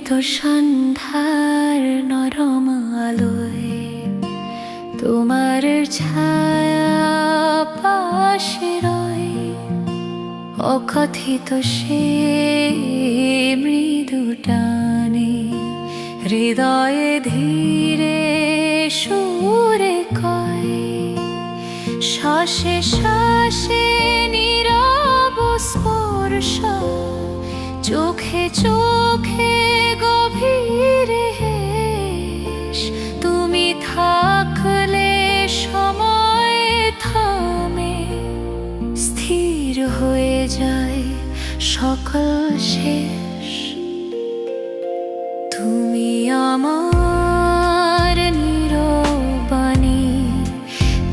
সন্ধ্যার নরম আলোয় তোমার ছায়া পাশে রয়, অকথিত সে মৃদু টানে হৃদয়ে ধীরে সুরে কয়, শ্বাসে শ্বাসে নীরব স্পর্শ, চোখে চোখে গভীর হেস। তুমি থাকলে সময় থামে, স্থির হয়ে যায় সকল শেষ। তুমি আমার নীরবাণী,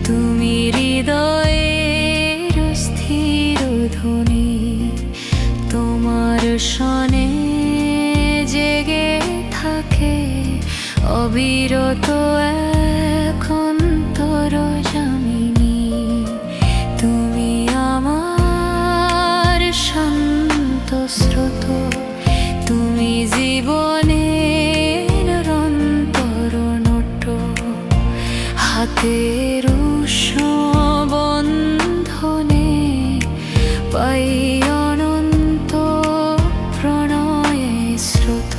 তুমি হৃদয়ের স্থির ধ্বনি, তোমার শনে জেগে থাকে অবিরত এক অন্তরজামিনী। তুমি আমার শান্ত স্রোত, তুমি জীবনের অন্তর নোট, হাতের উষ্ণ বন্ধনে পাই অনন্ত প্রণয়ে স্রোত।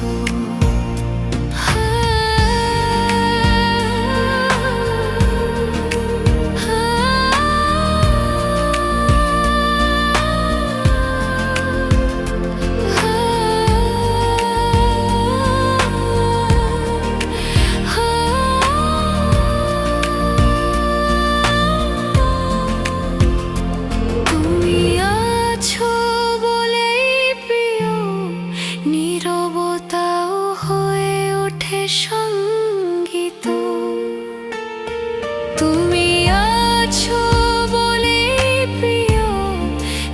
নীরবতাও হয়ে ওঠে সঙ্গীত, তুমি আছো বলেই প্রিয়,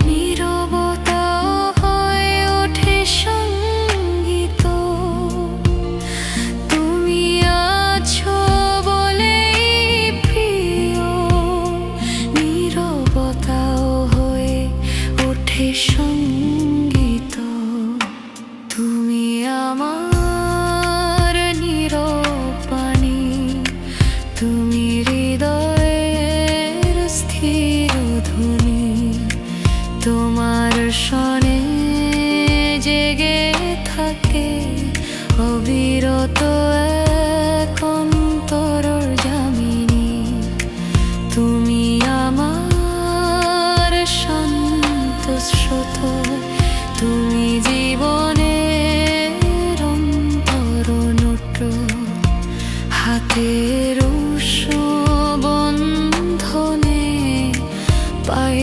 নীরবতাও হয়ে ওঠে সঙ্গীত। তুমি আছো বলেই প্রিয়, নীরবতাও হয়ে ওঠে সঙ্গীত। তুমি আমার নীরবাণী, তুমি হৃদয়ের স্থির ধ্বনি, তোমার শনে জেগে থাকে অবিরত এক অন্তরজামিনী। তুমি আমার শান্ত স্রোত, তুমি জীবনের অন্তর নোট, হাতের উষ্ণ বন্ধনে পাই